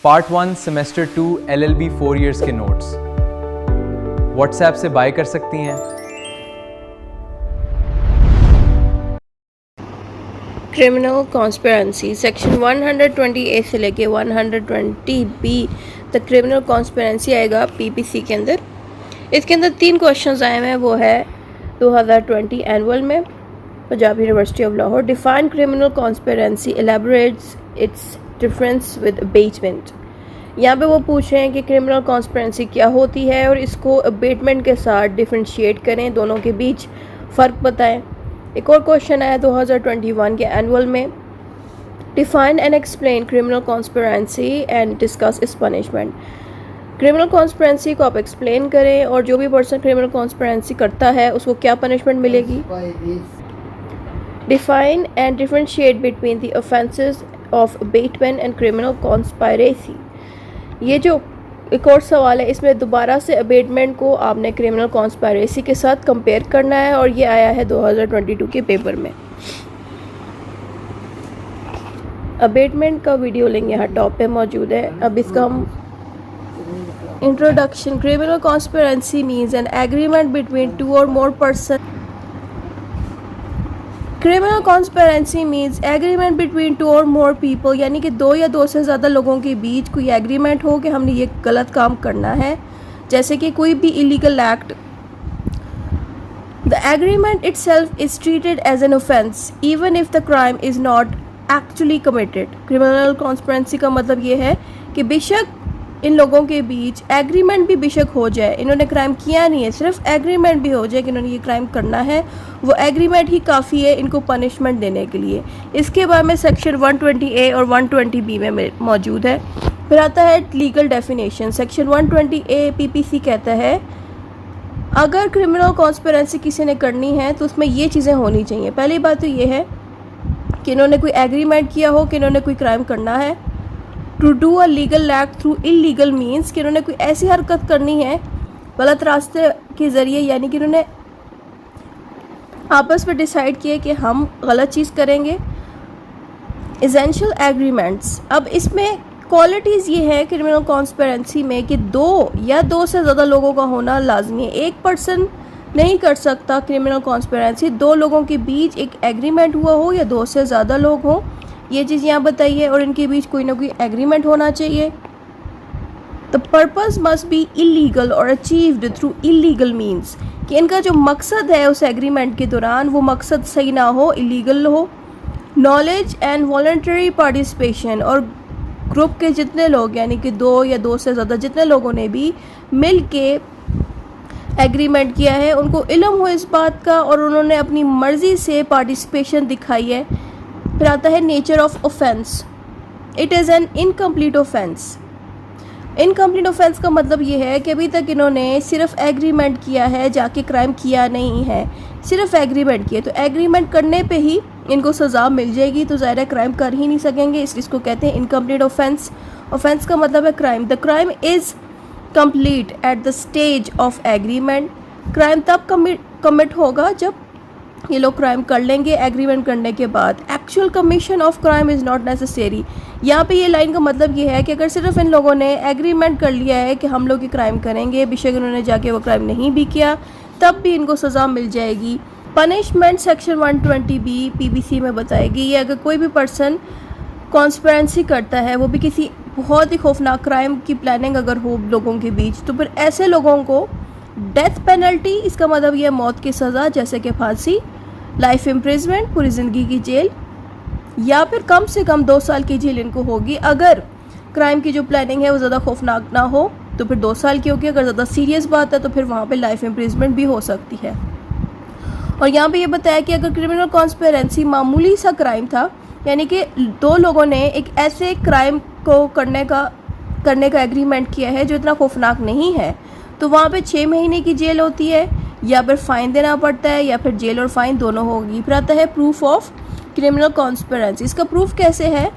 Part 1 semester 2 LLB 4 years के notes WhatsApp से bye कर सकती हैं। क्रिमिनल कॉन्स्पिरेंसी सेक्शन 120A से लेके 120B तक क्रिमिनल कॉन्स्पिरेंसी आएगा पीपीसी के अंदर। इसके अंदर 3 क्वेश्चंस आए हैं, वो है 2020 एनुअल में Punjab university of Lahore. Define criminal conspiracy, elaborates its difference with abetment. यहाँ पे वो पूछ रहे हैं कि क्रिमिनल कॉन्स्पिरेंसी क्या होती है और इसको अबेटमेंट के साथ डिफ्रेंशिएट करें, दोनों के बीच फ़र्क बताएं। एक और क्वेश्चन आया 2021 के एनुअल में, define and explain criminal conspiracy and discuss it's punishment. Criminal conspiracy को आप एक्सप्लेन करें और जो भी पर्सन क्रिमिनल कॉन्स्पिरेंसी करता है उसको क्या पनिशमेंट मिलेगी। Define and differentiate between the offences of abetment and criminal conspiracy. ये जो एक और सवाल है, इसमें दोबारा से अबेटमेंट को आपने क्रिमिनल कॉन्स्पिरेसी के साथ कंपेयर करना है और ये आया है 2022 के पेपर में। अबेटमेंट का वीडियो लिंक यहाँ टॉप पे मौजूद है। अब इसका हम introduction. Criminal conspiracy means an agreement between 2 or more person. Criminal conspiracy means agreement between 2 or more people, यानी कि 2 या 2 से ज़्यादा लोगों के बीच कोई एग्रीमेंट हो कि हमने ये गलत काम करना है, जैसे कि कोई भी illegal act. The agreement itself is treated as an offence even if the crime is not actually committed. Criminal conspiracy का मतलब ये है कि बेशक इन लोगों के बीच एग्रीमेंट भी बेशक हो जाए, इन्होंने क्राइम किया नहीं है, सिर्फ एग्रीमेंट भी हो जाए कि इन्होंने ये क्राइम करना है, वो एग्रीमेंट ही काफ़ी है इनको पनिशमेंट देने के लिए। इसके बारे में सेक्शन 120A और 120B में मौजूद है। फिर आता है legal definition. Section 120A PPC कहता है अगर क्रिमिनल कॉन्स्पिरेंसी किसी ने करनी है तो उसमें ये चीज़ें होनी चाहिए। पहली बात तो ये है कि इन्होंने कोई एग्रीमेंट किया हो कि इन्होंने कोई क्राइम करना है। To do a legal act through illegal means कि इन्होंने कोई ऐसी हरकत करनी है गलत रास्ते के ज़रिए, यानी कि इन्होंने आपस में डिसाइड किए कि हम गलत चीज़ करेंगे। Essential agreements. अब इसमें क्वालिटीज़ ये है क्रिमिनल कॉन्स्पिरेंसी में कि 2 या 2 से ज़्यादा लोगों का होना लाजमी है। एक पर्सन नहीं कर सकता क्रिमिनल कॉन्स्पिरेंसी, 2 लोगों के बीच एक एग्रीमेंट हुआ हो या 2 से ज़्यादा लोग हों, ये चीज़ यहाँ बताइए, और इनके बीच कोई ना कोई एग्रीमेंट होना चाहिए। The purpose must be illegal और अचीव्ड थ्रू इलीगल मीन्स, कि इनका जो मकसद है उस एग्रीमेंट के दौरान वो मकसद सही ना हो, इलीगल हो। नॉलेज एंड वॉलंटरी पार्टिसिपेशन, और ग्रुप के जितने लोग यानी कि 2 या 2 से ज़्यादा जितने लोगों ने भी मिल के एग्रीमेंट किया है उनको इल्म हो इस बात का और उन्होंने अपनी मर्ज़ी से पार्टिसिपेशन दिखाई है। फिर आता है nature of offence. It is an incomplete offence. Incomplete offence का मतलब ये है कि अभी तक इन्होंने सिर्फ एग्रीमेंट किया है, जाके क्राइम किया नहीं है, सिर्फ एग्रीमेंट किया। तो एग्रीमेंट करने पे ही इनको सज़ा मिल जाएगी, तो ज़ाहिर है क्राइम कर ही नहीं सकेंगे, इसलिए इसको कहते हैं इनकम्प्लीट ऑफेंस। ऑफेंस का मतलब है crime. The crime is complete at the stage of agreement. Crime तब कमिट होगा जब ये लोग क्राइम कर लेंगे एग्रीमेंट करने के बाद। Actual commission of crime is not necessary. यहाँ पे ये लाइन का मतलब ये है कि अगर सिर्फ इन लोगों ने एग्रीमेंट कर लिया है कि हम लोग ये क्राइम करेंगे, बेशक उन्होंने जाके वो क्राइम नहीं भी किया, तब भी इनको सज़ा मिल जाएगी। पनिशमेंट सेक्शन 120B पीबीसी में बताएगी। ये अगर कोई भी पर्सन कॉन्स्पिरेंसी करता है, वो भी किसी बहुत ही खौफनाक क्राइम की प्लानिंग अगर हो लोगों के बीच, तो फिर ऐसे लोगों को डेथ पेनल्टी, इसका मतलब ये मौत की सज़ा जैसे कि फांसी, लाइफ इम्प्रिजमेंट पूरी ज़िंदगी की जेल, या फिर कम से कम 2 साल की जेल इनको होगी। अगर क्राइम की जो प्लानिंग है वो ज़्यादा खौफनाक ना हो तो फिर 2 साल की होगी। अगर ज़्यादा सीरियस बात है तो फिर वहाँ पे लाइफ इम्प्रिजमेंट भी हो सकती है। और यहाँ पे ये बताया कि अगर क्रिमिनल कॉन्स्पिरेंसी मामूली सा क्राइम था, यानी कि 2 लोगों ने एक ऐसे क्राइम को करने का एग्रीमेंट किया है जो इतना खौफनाक नहीं है, तो वहाँ पे 6 महीने की जेल होती है, या फिर फ़ाइन देना पड़ता है, या फिर जेल और फाइन दोनों होगी। फिर आता है प्रूफ ऑफ क्रिमिनल कॉन्स्पिरेंसी। इसका प्रूफ कैसे है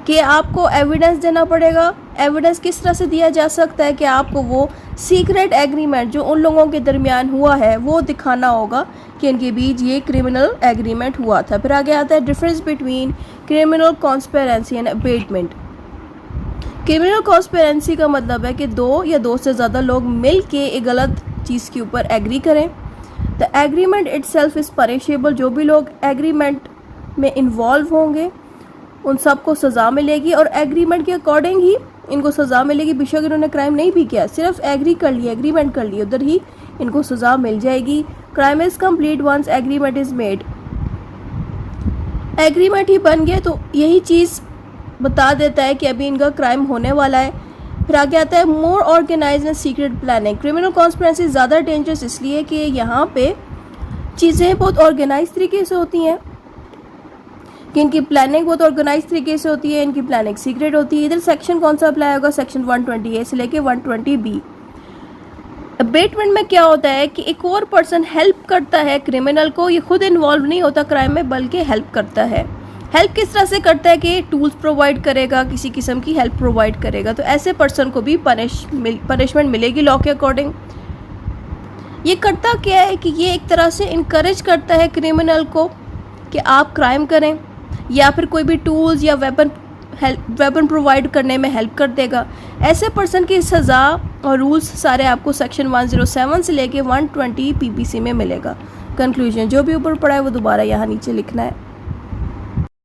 कि आपको एविडेंस देना पड़ेगा। एविडेंस किस तरह से दिया जा सकता है कि आपको वो सीक्रेट एग्रीमेंट जो उन लोगों के दरमियान हुआ है वो दिखाना होगा कि इनके बीच ये क्रिमिनल एग्रीमेंट हुआ था। फिर आगे आता है difference between criminal conspiracy and abetment. Criminal conspiracy का मतलब है कि दो या दो से ज़्यादा लोग मिल के एक गलत चीज़ के ऊपर एग्री करें। The agreement itself is punishable. जो भी लोग एग्रीमेंट में इन्वॉल्व होंगे उन सबको सज़ा मिलेगी और एग्रीमेंट के अकॉर्डिंग ही इनको सज़ा मिलेगी। बेशक इन्होंने क्राइम नहीं भी किया, सिर्फ एग्री कर लिया, एग्रीमेंट कर लिया, उधर ही इनको सज़ा मिल जाएगी। Crime is complete once agreement is made. Agreement ही बन गया तो यही चीज़ बता देता है कि अभी इनका क्राइम होने वाला है। फिर आगे आता है more organised and secret planning. Criminal conspiracy ज़्यादा डेंजरस इसलिए कि यहाँ पे चीज़ें बहुत ऑर्गेनाइज तरीके से होती हैं, कि इनकी प्लानिंग बहुत ऑर्गेनाइज तरीके से होती है, इनकी प्लानिंग सीक्रेट होती है। इधर सेक्शन कौन सा अप्लाई होगा? सेक्शन 120A से लेके 120B। अबेटमेंट में क्या होता है कि एक और पर्सन हेल्प करता है क्रिमिनल को, ये खुद इन्वॉल्व नहीं होता क्राइम में बल्कि हेल्प करता है। हेल्प किस तरह से करता है कि टूल्स प्रोवाइड करेगा, किसी किस्म की हेल्प प्रोवाइड करेगा, तो ऐसे पर्सन को भी पनिशमेंट मिलेगी लॉ के अकॉर्डिंग। ये करता क्या है कि ये एक तरह से इनकरेज करता है क्रिमिनल को कि आप क्राइम करें, या फिर कोई भी टूल्स या वेपन प्रोवाइड करने में हेल्प कर देगा। ऐसे पर्सन की सज़ा और रूल्स सारे आपको सेक्शन 107 से लेके 120 PPC में मिलेगा। कंक्लूजन जो भी ऊपर पड़ा है वो दोबारा यहाँ नीचे लिखना है।